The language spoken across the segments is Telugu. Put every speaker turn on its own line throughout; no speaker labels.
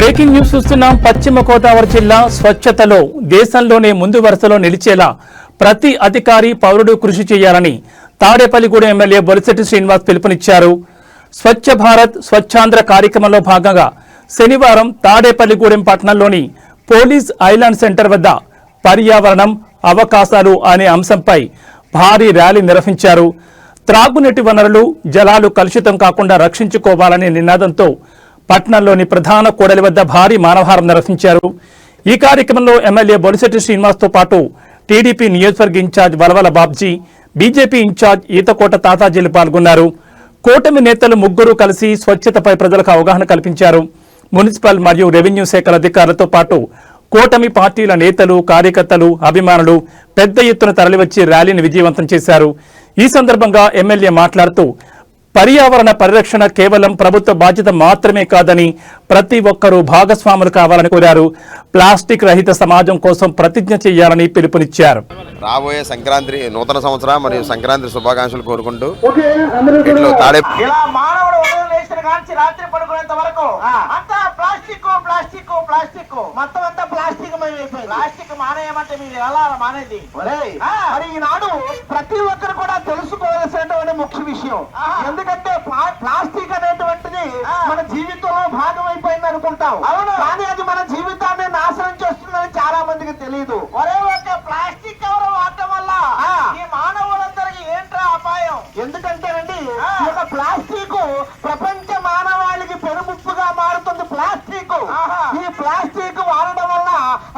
బ్రేకింగ్ న్యూస్ చూస్తున్నాం. పశ్చిమ గోదావరి జిల్లా స్వచ్ఛతలో దేశంలోనే ముందు వరుసలో నిలిచేలా ప్రతి అధికారి పౌరుడు కృషి చేయాలని తాడేపల్లిగూడెం ఎమ్మెల్యే బొలిశెట్టి శ్రీనివాస్ పిలుపునిచ్చారు. స్వచ్ఛ భారత్ స్వచ్ఛాంధ్ర కార్యక్రమంలో భాగంగా శనివారం తాడేపల్లిగూడెం పట్టణంలోని పోలీస్ ఐలాండ్ సెంటర్ వద్ద పర్యావరణం అవకాశాలు అనే అంశంపై భారీ ర్యాలీ నిర్వహించారు. త్రాగునీటి వనరులు జలాలు కలుషితం కాకుండా రక్షించుకోవాలనే నినాదంతో పట్టణంలోని ప్రధాన కూడలి వద్ద భారీ మానవహారం నిర్వహించారు. ఈ కార్యక్రమంలో ఎమ్మెల్యే బొలిశెట్టి శ్రీనివాస్తో పాటు టీడీపీ నియోజకవర్గ incharge Valavala Babji, BJP incharge Eethakota తాతాజీలు పాల్గొన్నారు. కూటమి నేతలు ముగ్గురు కలిసి స్వచ్ఛతపై ప్రజలకు అవగాహన కల్పించారు. మున్సిపల్ మరియు రెవెన్యూ శాఖల అధికారులతో పాటు కూటమి పార్టీల నేతలు, కార్యకర్తలు, అభిమానులు పెద్ద ఎత్తున తరలివచ్చి ర్యాలీని విజయవంతం చేశారు. ఈ సందర్భంగా ఎమ్మెల్యే మాట్లాడుతూ పర్యావరణ పరిరక్షణ కేవలం ప్రభుత్వ బాధ్యత మాత్రమే కాదని ప్రతి ఒక్కరూ భాగస్వాములు కావాలని కోరారు. ప్లాస్టిక్ రహిత సమాజం కోసం ప్రతిజ్ఞ చేయాలని పిలుపునిచ్చారు.
రాబోయే సంక్రాంతి నూతన సంవత్సరం మరియు సంక్రాంతి శుభాకాంక్షలు కోరుకుంటూ
రాత్రి పడుకునేంత వరకు అంతా ప్లాస్టిక్ ప్లాస్టిక్ ప్లాస్టిక్ మొత్తం అంతా ప్లాస్టిక్ ప్లాస్టిక్ మానేయమంటే మీరు ఎలా మానేది? మరి ఈనాడు ప్రతి ఒక్కరు కూడా తెలుసుకోవాల్సినటువంటి ముఖ్య విషయం. ఎందుకంటే ప్లాస్టిక్ అనేటువంటిది మన జీవితంలో భాగం అయిపోయింది అనుకుంటాం, కానీ అది మన జీవితాన్ని నాశనం చేస్తుందని చాలా మందికి తెలియదు. ఒరే ఒక్క ప్లాస్టిక్ ఎవరు వాడటం వల్ల ఈ మానవులందరికీ ఏంట్రా అపాయం? ఎందుకంటేనండి ఈ యొక్క ప్లాస్టిక్ ప్రపంచ మానవాళికి పెనుముప్పుగా మారుతుంది. ప్లాస్టిక్ ఈ ప్లాస్టిక్ వాడడం వల్ల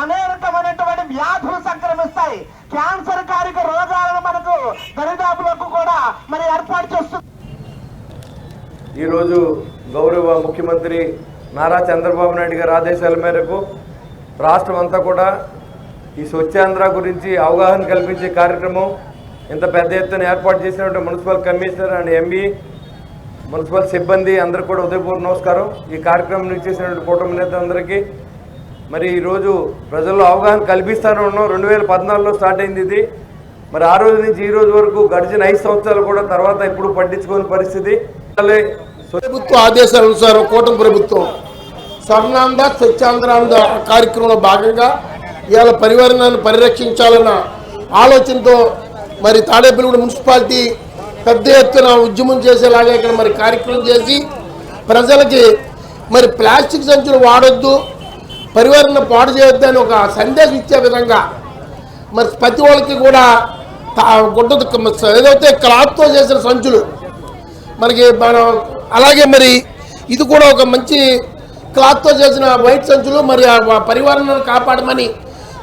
అనేకమైనటువంటి వ్యాధులు సంక్రమిస్తాయి. క్యాన్సర్ కారక రోగాలను మనకు దరిదాపులకు కూడా మరి ఏర్పాటు చేస్తుంది.
ఈరోజు గౌరవ ముఖ్యమంత్రి నారా చంద్రబాబు నాయుడు గారి ఆదేశాల మేరకు రాష్ట్రం అంతా కూడా ఈ స్వచ్ఛాంధ్ర గురించి అవగాహన కల్పించే కార్యక్రమం ఇంత పెద్ద ఎత్తున ఏర్పాటు చేసినటువంటి municipal commissioner and ME, municipal సిబ్బంది అందరికీ కూడా ఉదయపూర్వ నమస్కారం. ఈ కార్యక్రమం ఇచ్చేసినటువంటి కూటమి నేతలందరికీ మరి ఈరోజు ప్రజల్లో అవగాహన కల్పిస్తూనే ఉన్నాం. 2014లో స్టార్ట్ అయింది ఇది. మరి ఆ రోజు నుంచి ఈ రోజు వరకు గడిచిన 5 సంవత్సరాలు కూడా తర్వాత ఎప్పుడు పట్టించుకోని పరిస్థితి.
ప్రభుత్వ ఆదేశానుసారం కూటమి ప్రభుత్వం స్వర్ణాంధ్ర స్వచ్ఛాంధ్ర కార్యక్రమంలో భాగంగా ఇవాళ పర్యావరణాన్ని పరిరక్షించాలన్న ఆలోచనతో మరి తాడేపల్లిగూడెం మున్సిపాలిటీ పెద్ద ఎత్తున ఉద్యమం చేసేలాగా ఇక్కడ మరి కార్యక్రమం చేసి ప్రజలకి మరి ప్లాస్టిక్ సంచులు వాడొద్దు, పర్యావరణ పాడు చేయొద్దు అని ఒక సందేశం ఇచ్చే విధంగా మరి ప్రతి వాళ్ళకి కూడా గుడ్డ ఏదైతే క్లాత్తో చేసిన సంచులు మనకి మనం అలాగే మరి ఇది కూడా ఒక మంచి క్లాత్తో చేసిన వైట్ సంచులు మరి పర్యావరణాన్ని కాపాడమని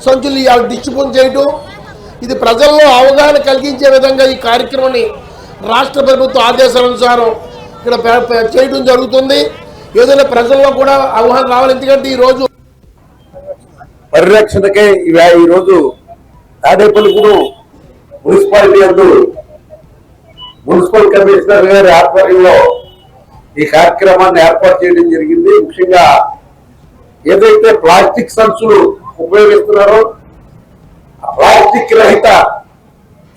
సంచులు ఇవాళ డిస్ట్రిబ్యూట్ చేయటం, ఇది ప్రజల్లో అవగాహన కలిగించే విధంగా ఈ కార్యక్రమాన్ని రాష్ట్ర ప్రభుత్వ ఆదేశానుసారం ఇక్కడ చేయడం జరుగుతుంది. ఏదైనా ప్రజల్లో కూడా అవగాహన రావాలి. ఎందుకంటే ఈరోజు
పరిరక్షణకే ఈరోజు తాడేపల్లిగూడెం మున్సిపాలిటీ అందు మున్సిపల్ కమిషనర్ గారి ఆధ్వర్యంలో ఈ కార్యక్రమాన్ని ఏర్పాటు చేయడం జరిగింది. ముఖ్యంగా ఏదైతే ప్లాస్టిక్ సంచులు ఉపయోగిస్తున్నారో ప్లాస్టిక్ రహిత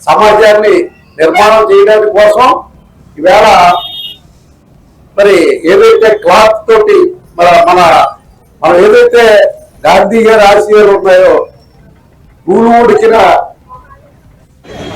సమాజాన్ని నిర్మాణం చేయడానికి కోసం ఈవేళ మరి ఏదైతే క్లాత్ తోటి మనం ఏదైతే గాంధీ గారి ఆశయాలు ఉన్నాయో నూలు ఉడికిన